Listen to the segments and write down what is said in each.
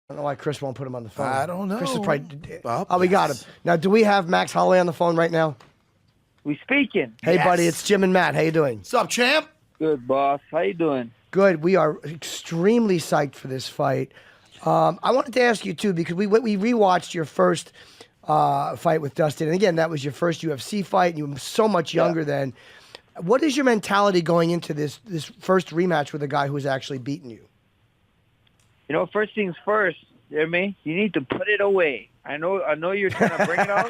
I don't know why Chris won't put him on the phone. I don't know. Chris is probably. Oh, we got him. Now, do we have Max Holloway on the phone right now? We speaking. Hey, Yes. buddy, it's Jim and Matt. How you doing? What's up, champ? Good, boss. How you doing? Good. We are extremely psyched for this fight. I wanted to ask you, too, because we rewatched your first fight with Dustin. And, again, that was your first UFC fight, and you were so much younger then. What is your mentality going into this first rematch with a guy who's actually beaten you? You know, first things first, you hear me? You need to put it away. I know you're trying to bring it out.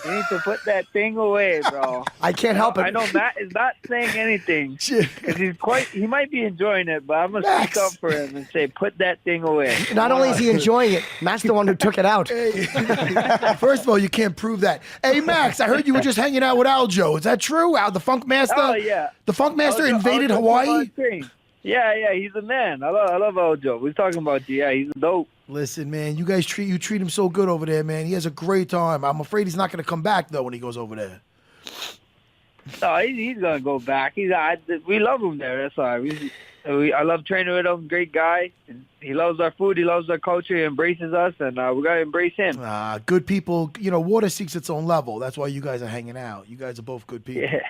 You need to put that thing away, bro. I can't help it. I know Matt is not saying anything because he might be enjoying it, but I'm going to speak up for him and say, put that thing away. Not only is he enjoying it, Matt's the one who took it out. First of all, you can't prove that. Hey, Max, I heard you were just hanging out with Aljo. Is that true? The Funk Master? Oh, yeah. The Funk Master invaded Hawaii? Yeah, he's a man. I love Aljo. We're talking about you. Yeah, he's dope. Listen, man, you guys treat him so good over there, man. He has a great time. I'm afraid he's not going to come back, though, when he goes over there. No, he's going to go back. We love him there. That's all right. I love training with him. Great guy. He loves our food. He loves our culture. He embraces us, and we got to embrace him. Good people. You know, water seeks its own level. That's why you guys are hanging out. You guys are both good people. Yeah.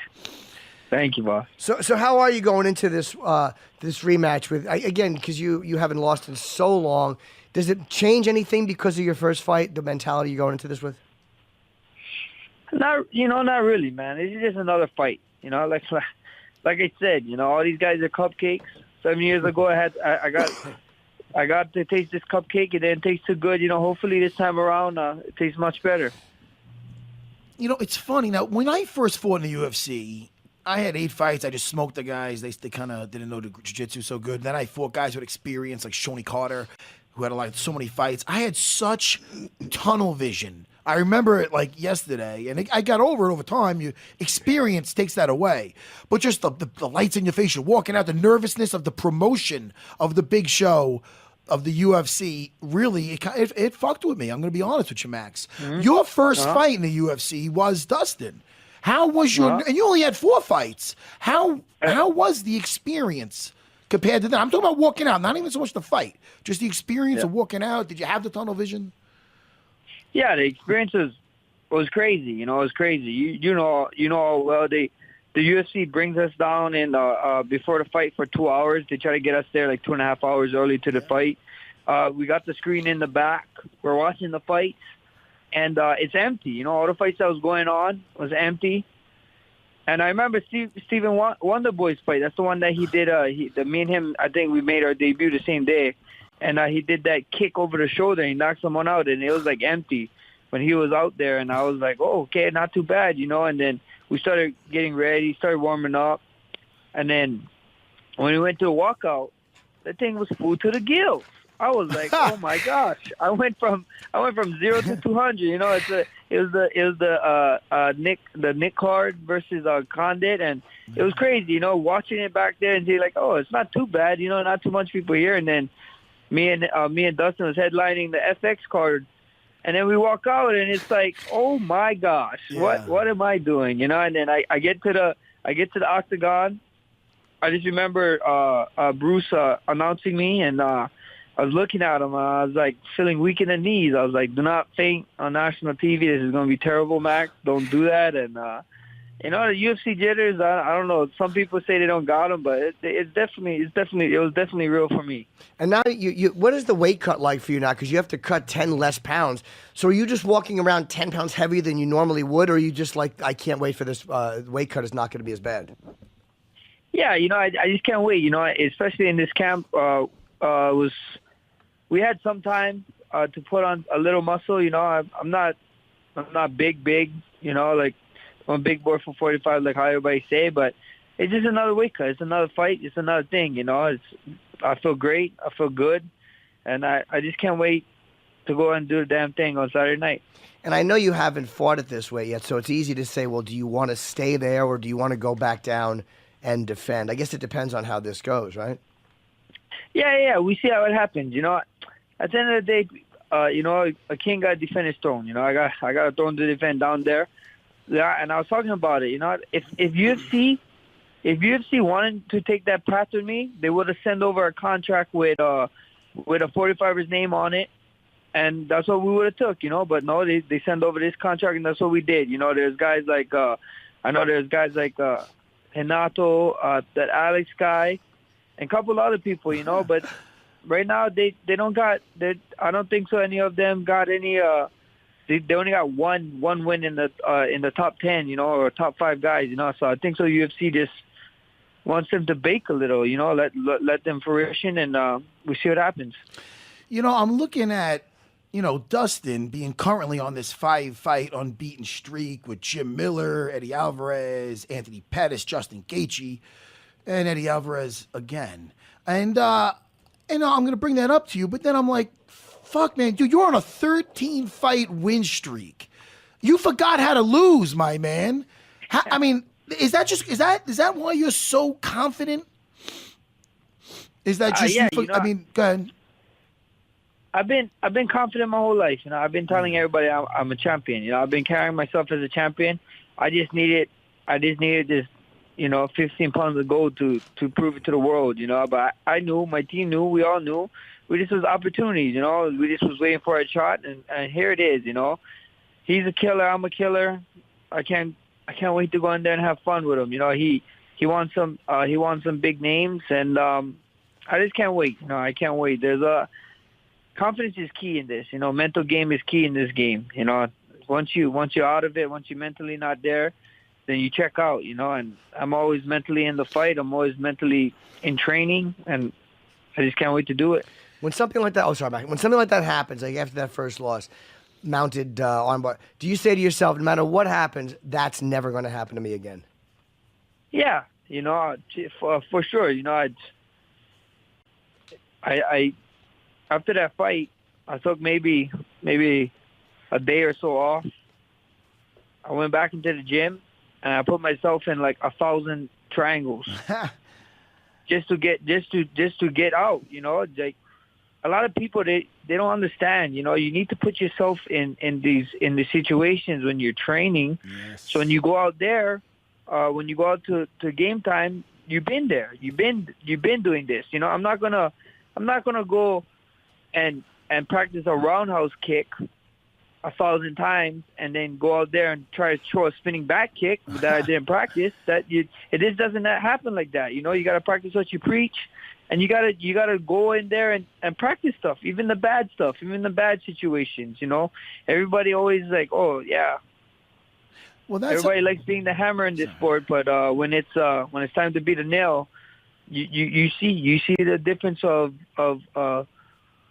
Thank you, boss. So how are you going into this this rematch with again, because you haven't lost in so long? Does it change anything because of your first fight, the mentality you're going into this with? Not really, man. It's just another fight. You know, like I said, you know, all these guys are cupcakes. 7 years ago, I got to taste this cupcake. It didn't taste too good. You know, hopefully this time around, it tastes much better. You know, it's funny. Now, when I first fought in the UFC, I had 8 fights. I just smoked the guys. They kind of didn't know the jiu-jitsu so good. Then I fought guys with experience like Shoney Carter, who had so many fights. I had such tunnel vision. I remember it like yesterday, and I got over it over time. Experience takes that away. But just the lights in your face, you're walking out, the nervousness of the promotion of the big show of the UFC, really, it fucked with me. I'm going to be honest with you, Max. Mm-hmm. Your first fight in the UFC was Dustin. How was your, and you only had 4 fights. How was the experience compared to that? I'm talking about walking out, not even so much the fight, just the experience of walking out. Did you have the tunnel vision? Yeah, the experience was crazy. You know, it was crazy. You know how well the UFC brings us down in before the fight for 2 hours. They try to get us there like 2.5 hours early to the fight. We got the screen in the back. We're watching the fights, and it's empty. You know, all the fights that was going on was empty. And I remember Stephen Wonderboy's fight. That's the one that he did. Me and him, I think we made our debut the same day. And he did that kick over the shoulder. And he knocked someone out, and it was like empty when he was out there. And I was like, oh, okay, not too bad, you know. And then we started getting ready, started warming up. And then when we went to a walkout, that thing was full to the gills. I was like, oh my gosh! I went from 0 to 200. You know, it was the Nick Card versus Condit, and it was crazy. You know, watching it back there and be like, oh, it's not too bad. You know, not too much people here. And then me and Dustin was headlining the FX card, and then we walk out, and it's like, oh my gosh, what am I doing? You know, and then I get to the octagon. I just remember Bruce announcing me, and I was looking at him. I was like feeling weak in the knees. I was like, do not faint on national TV. This is going to be terrible, Max. Don't do that. And, you know, the UFC jitters, I don't know. Some people say they don't got them, but it was definitely real for me. And now, what is the weight cut like for you now? Because you have to cut 10 less pounds. So are you just walking around 10 pounds heavier than you normally would, or are you just like, I can't wait for this weight cut is not going to be as bad? Yeah, you know, I just can't wait. You know, especially in this camp, we had some time to put on a little muscle. You know, I'm not big. You know, like I'm a big boy for 45, like how everybody say. But it's just another weight cut. It's another fight. It's another thing. You know, I feel great. I feel good, and I just can't wait to go and do the damn thing on Saturday night. And I know you haven't fought it this way yet, so it's easy to say, well, do you want to stay there or do you want to go back down and defend? I guess it depends on how this goes, right? Yeah. We see how it happens. You know, at the end of the day, you know, a king got to defend his throne. You know, I got a throne to defend down there. Yeah, and I was talking about it. You know, if UFC wanted to take that path with me, they would have sent over a contract with with a 45er's name on it, and that's what we would have took, you know. But no, they send over this contract, and that's what we did. You know, there's guys like Renato, that Alex guy, and a couple other people, you know. But right now they don't got. I don't think so. Any of them got any. They only got one win in the top 10, you know, or top 5 guys, you know. So I think so. UFC just wants them to bake a little, you know, let them fruition, and we see what happens. You know, I'm looking at, you know, Dustin being currently on this 5-fight unbeaten streak with Jim Miller, Eddie Alvarez, Anthony Pettis, Justin Gaethje, and Eddie Alvarez again. And I'm going to bring that up to you, but then I'm like, fuck, man, dude, you're on a 13-fight win streak. You forgot how to lose, my man. I mean, is that why you're so confident? Is that just yeah, I mean, go ahead. I've been confident my whole life. You know, I've been telling everybody I'm a champion. You know, I've been carrying myself as a champion. I just needed this, you know, 15 pounds of gold to prove it to the world. You know, but I knew, my team knew, we all knew. We just was opportunities. You know, we just was waiting for a shot, and here it is. You know, he's a killer. I'm a killer. I can't wait to go in there and have fun with him. You know, he wants some big names, and I just can't wait. You know, I can't wait. Confidence is key in this. You know, mental game is key in this game. You know, once you're out of it, once you're mentally not there, then you check out. You know, and I'm always mentally in the fight. I'm always mentally in training, and I just can't wait to do it. When something like that, when something like that happens, like after that first loss, mounted armbar, do you say to yourself, no matter what happens, that's never going to happen to me again? Yeah, you know, for sure. You know, I after that fight, I took maybe a day or so off. I went back into the gym, and I put myself in like 1,000 triangles just to get out. You know, like a lot of people they don't understand. You know, you need to put yourself in the situations when you're training. Yes. So when you go out there, when you go out to game time, you've been there. You've been doing this. You know, I'm not gonna go and practice a roundhouse kick 1,000 times and then go out there and try to throw a spinning back kick that I didn't practice. It just doesn't happen like that. You know, you got to practice what you preach, and you gotta go in there and practice stuff, even the bad stuff, even the bad situations. You know, everybody always like, oh yeah. Well, everybody likes being the hammer in this sport, but when it's time to be the nail, you see the difference of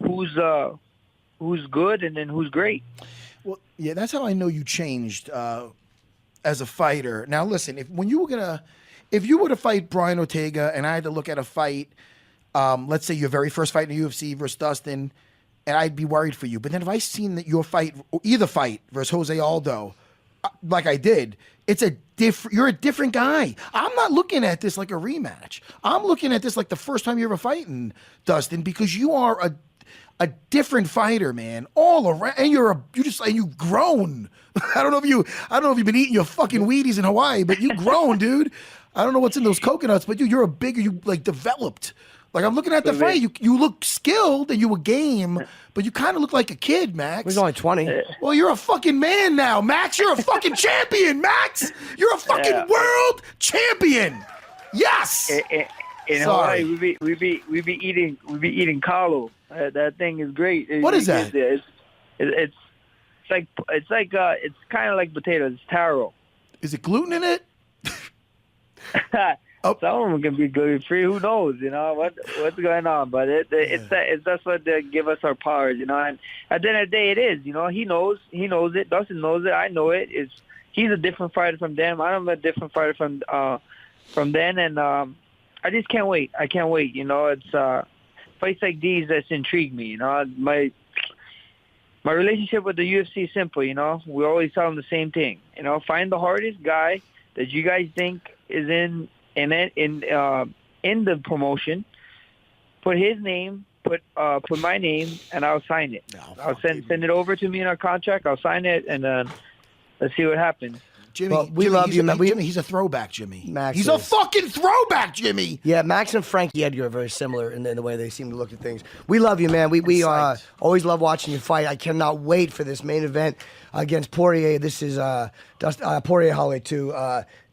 who's good and then who's great. Well, yeah, that's how I know you changed as a fighter. Now, listen, if you were to fight Brian Ortega, and I had to look at a fight, let's say your very first fight in the UFC versus Dustin, and I'd be worried for you. But then if I seen that your fight, or either fight versus Jose Aldo, like I did, you're a different guy. I'm not looking at this like a rematch. I'm looking at this like the first time you ever fighting, Dustin, because you are a different fighter, man, all around, and you've grown. I don't know if you've been eating your fucking Wheaties in Hawaii, but you've grown, dude. I don't know what's in those coconuts, but dude, you like developed. Like I'm looking at the fight, you look skilled and you were game, but you kind of look like a kid, Max. He's only 20. Well, you're a fucking man now, Max. You're a fucking champion, Max. You're a fucking world champion. Yes. In Hawaii, we be eating kalo. That thing is great. What is that? It's kind of like potatoes. It's taro. Is it gluten in it? Some of them can be gluten free. Who knows? You know what's going on? But that's what they give us our powers. You know, and at the end of the day, it is. You know, he knows it. Dustin knows it. I know it. He's a different fighter from them. I'm a different fighter from then, and I just can't wait. I can't wait. You know, it's fights like these that's intrigued me. You know, my relationship with the UFC is simple. You know, we always tell them the same thing. You know, find the hardest guy that you guys think is in the promotion. Put his name. Put my name, and I'll sign it. I'll send it over to me in our contract. I'll sign it, and let's see what happens. Jimmy, Well, we love you, man. Jimmy, he's a throwback, Jimmy. Max he's a is. fucking throwback, Jimmy. Yeah, Max and Frankie Edgar are very similar in the way they seem to look at things. We love you, man. We always love watching you fight. I cannot wait for this main event against Poirier. This is Poirier Holloway too.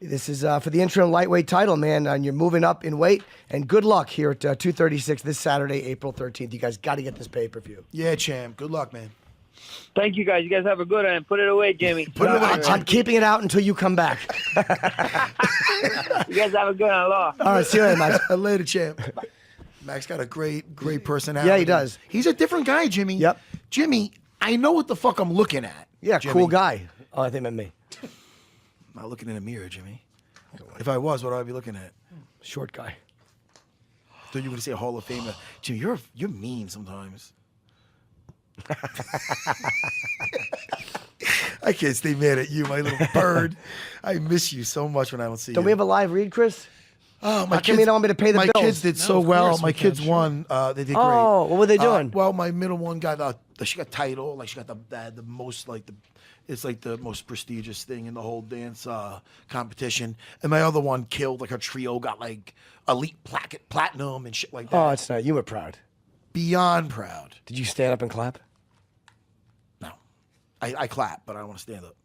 This is for the interim lightweight title, man. And you're moving up in weight. And good luck here at 236 this Saturday, April 13th. You guys got to get this pay-per-view. Yeah, champ. Good luck, man. Thank you, guys. You guys have a good one. Put it away, Jimmy. Put it away. I'm keeping it out until you come back. You guys have a good one. Aloha. All right, see you later, Max. Later, champ. Max got a great personality. Yeah, he does. He's a different guy, Jimmy. Yep. Jimmy, I know what the fuck I'm looking at. Yeah, Jimmy. cool guy. Oh, I think meant me. I'm not looking in a mirror, Jimmy. If I was, what would I be looking at? Short guy. Thought you were going to say a Hall of Famer. Jimmy, you're mean sometimes. I can't stay mad at you, my little bird. I miss you so much when I don't see you. Don't we have a live read, Chris? Oh, How come you don't want me to pay the my bills? kids did so of well. course My we can, kids won. They did great. Oh, what were they doing? Well, my middle one got she got title. Like she got the most it's like the most prestigious thing in the whole dance competition. And my other one killed. Like her trio got like elite platinum and shit like that. Oh, it's not. You were proud. Beyond proud. Did you stand up and clap? No, I clap, but I don't want to stand up.